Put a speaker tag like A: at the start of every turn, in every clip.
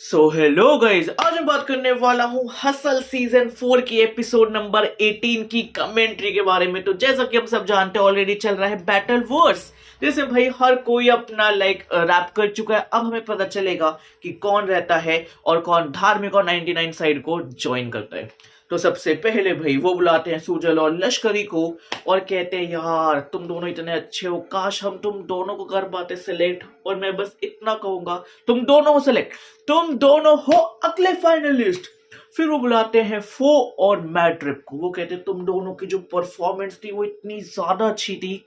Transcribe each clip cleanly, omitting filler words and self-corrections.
A: So hello guys, आज मैं बात करने वाला हूँ हसल सीजन 4 की एपिसोड नंबर 18 की कमेंट्री के बारे में। तो जैसा कि हम सब जानते हैं, ऑलरेडी चल रहा है बैटल वर्स, जिसमें भाई हर कोई अपना रैप कर चुका है। अब हमें पता चलेगा कि कौन रहता है और कौन धार्मिक और 99 साइड को ज्वाइन करता है। तो सबसे पहले भाई वो बुलाते हैं सुजल और लश्करी को और कहते हैं, यार तुम दोनों इतने अच्छे हो, काश हम तुम दोनों को कर पाते सिलेक्ट। और मैं बस इतना कहूंगा, तुम दोनों हो सिलेक्ट, तुम दोनों हो अगले फाइनलिस्ट। फिर वो बुलाते हैं फो और मैट्रिप को। वो कहते हैं, तुम दोनों की जो परफॉर्मेंस थी वो इतनी ज्यादा अच्छी थी,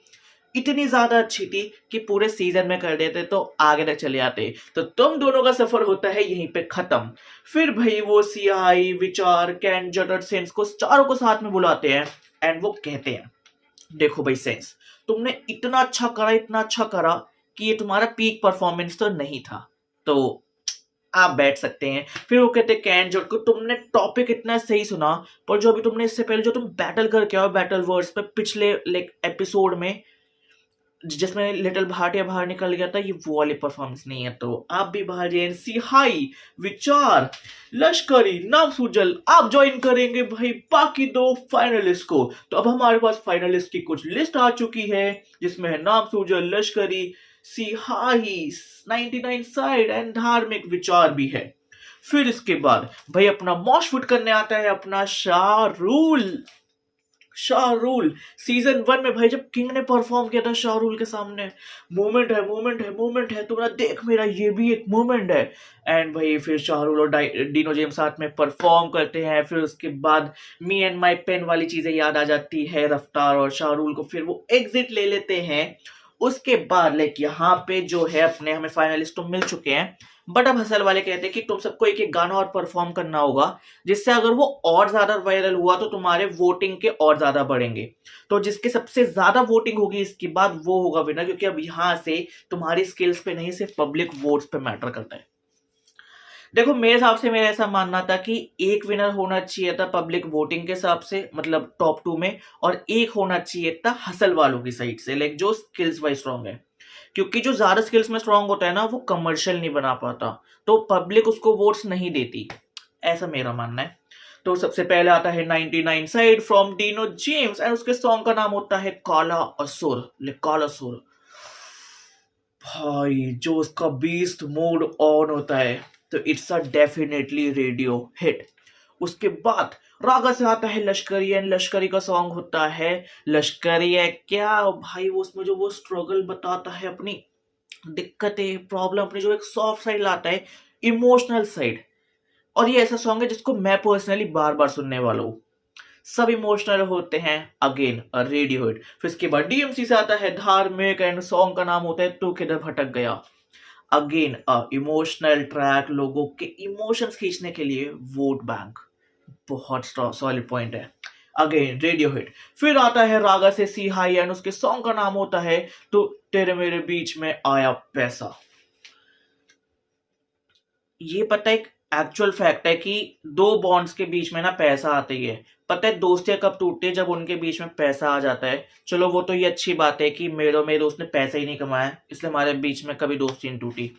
A: इतनी ज्यादा अच्छी थी कि पूरे सीजन में कर देते तो आगे तक चले आते। तो तुम दोनों का सफर होता है यहीं पे खत्म। फिर भाई वो सीआई, विचार, कैन, जटर, सेंस को चारों को साथ में बुलाते हैं एंड वो कहते हैं, देखो भाई सेंस, तुमने इतना अच्छा करा, इतना अच्छा करा कि ये तुम्हारा पीक परफॉर्मेंस तो नहीं था, तो आप बैठ सकते हैं। फिर वो कहते हैं कैन जट को, तुमने टॉपिक इतना सही सुना, पर जो अभी तुमने इससे पहले जो तुम बैटल करके आओ बैटल वर्ड्स पे पिछले एपिसोड में, जिसमें लिटिल भाटिया बाहर निकल गया था, ये वो वाली परफॉर्मेंस नहीं है, तो आप भी बाहर जाइए। सी हाई, विचार, लश्करी, नाम सुजल, आप ज्वाइन करेंगे भाई बाकी दो फाइनलिस्ट को। तो अब हमारे पास फाइनलिस्ट की कुछ लिस्ट आ चुकी है, जिसमें है नाम सुजल, लश्करी, सी हाई, 99 साइड एंड धार्मिक विचार भी है। फिर इसके बाद भाई अपना मॉशफुट करने आता है अपना शाहरुल। शाहरुल सीजन 1 में भाई जब किंग ने परफॉर्म किया था शाहरुल के सामने, मोमेंट है, मोमेंट है, मोमेंट है, तुम्हारा देख मेरा ये भी एक मोमेंट है। एंड भाई फिर शाहरुल और डीनो जेम्स साथ में परफॉर्म करते हैं। फिर उसके बाद मी एंड माई पेन वाली चीजें याद आ जाती है रफ्तार और शाहरुल को, फिर वो एग्जिट ले लेते हैं। उसके बाद यहाँ पे जो है अपने हमें फाइनलिस्ट तो मिल चुके हैं, बट अब हसल वाले कहते हैं कि तुम सबको एक एक गाना और परफॉर्म करना होगा, जिससे अगर वो और ज्यादा वायरल हुआ तो तुम्हारे वोटिंग के और ज्यादा बढ़ेंगे। तो जिसके सबसे ज्यादा वोटिंग होगी इसके बाद वो होगा विनर, क्योंकि अब यहाँ से तुम्हारी स्किल्स पे नहीं, सिर्फ पब्लिक वोट्स पे मैटर करता है। देखो मेरे हिसाब से मेरा ऐसा मानना था कि एक विनर होना चाहिए था पब्लिक वोटिंग के हिसाब से, मतलब टॉप 2 में, और एक होना चाहिए था हसल वालों की साइड से, जो स्किल्स वाइज स्ट्रॉन्ग है। क्योंकि जो ज्यादा स्किल्स में स्ट्रॉन्ग होता है ना, वो कमर्शियल नहीं बना पाता, तो पब्लिक उसको वोट्स नहीं देती, ऐसा मेरा मानना है। तो सबसे पहले आता है 99 side from Dino James and उसके सॉन्ग का नाम होता है काला असुर। काला असुर भाई, जो उसका बीस्ट मोड ऑन होता है तो it's a definitely radio hit. उसके बाद रागा से आता है लश्करी एंड लश्करी का सॉन्ग होता है लश्करी है क्या भाई। वो उसमें जो वो स्ट्रगल बताता है, अपनी दिक्कतें, प्रॉब्लम, अपनी जो एक सॉफ्ट साइड लाता है, इमोशनल साइड। और ये ऐसा सॉन्ग है जिसको मैं पर्सनली बार बार सुनने वाला हूँ। सब इमोशनल होते हैं, अगेन रेडियो हिट। फिर इसके बाद डीएमसी से आता है धार्मिक एंड सॉन्ग का नाम होता है तू किधर भटक गया। अगेन इमोशनल ट्रैक, लोगों के इमोशंस खींचने के लिए वोट बैंक, बहुत सॉलिड पॉइंट है। Again radio hit. फिर आता है रागा से सी हाई एंड उसके सॉन्ग का नाम होता है तो तेरे मेरे बीच में आया पैसा। ये पता है, एक एक्चुअल फैक्ट है कि दो बॉन्ड्स के बीच में ना पैसा आता ही है। पता है दोस्तियां कब टूटती है? जब उनके बीच में पैसा आ जाता है। चलो वो तो ये अच्छी बात है कि मेरे दोस्त ने पैसा ही नहीं कमाया, इसलिए हमारे बीच में कभी दोस्ती नहीं टूटी।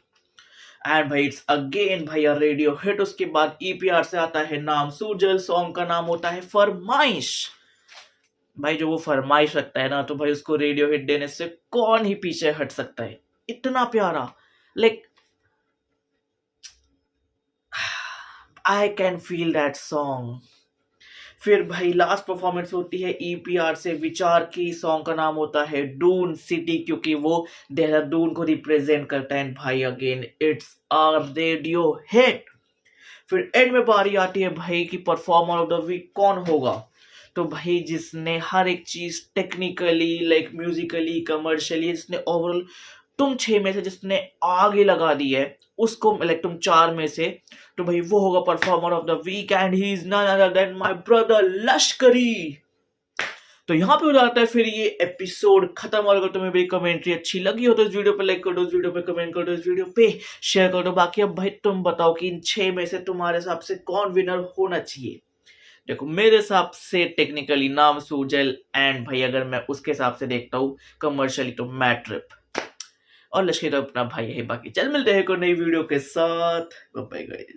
A: एंड भाई इट्स अगेन भैया रेडियो हिट। उसके बाद ईपीआर से आता है नाम सुजल, सॉन्ग का नाम होता है फरमाइश। भाई जो वो फरमाइश रखता है ना, तो भाई उसको रेडियो हिट देने से कौन ही पीछे हट सकता है? इतना प्यारा, like I can feel that song. फिर भाई लास्ट परफॉर्मेंस होती है ईपीआर से विचार की, सॉन्ग का नाम होता है डून सिटी, क्योंकि वो देहरादून को रिप्रेजेंट करता है। भाई again it's a radio hit. फिर एंड में बारी आती है भाई कि परफॉर्मर ऑफ द वीक कौन होगा। तो भाई जिसने हर एक चीज टेक्निकली, म्यूजिकली, कमर्शियली, जिसने ओवरऑल तुम 6 में से जिसने आगे लगा दी है उसको, तुम 4 में से, तो भाई वो होगा performer of the week and he is none other than my brother Lashkari. तो यहाँ पे हो जाता है फिर ये एपिसोड खत्म। और अगर तुम्हें मेरी कमेंट्री अच्छी लगी हो तो इस वीडियो पे लाइक कर दो, इस वीडियो पे कमेंट कर दो, इस वीडियो पे शेयर कर दो। बाकी अब भाई तुम बताओ कि इन 6 में से तुम्हारे हिसाब से कौन विनर होना चाहिए। देखो मेरे हिसाब से टेक्निकली नाम सुजल, एंड भाई अगर मैं उसके हिसाब से देखता हूँ कमर्शियली तो मैट्रिप। और लश्कर अपना भाई है बाकी। चल मिलते हैं को नई वीडियो के साथ, बाय बाय।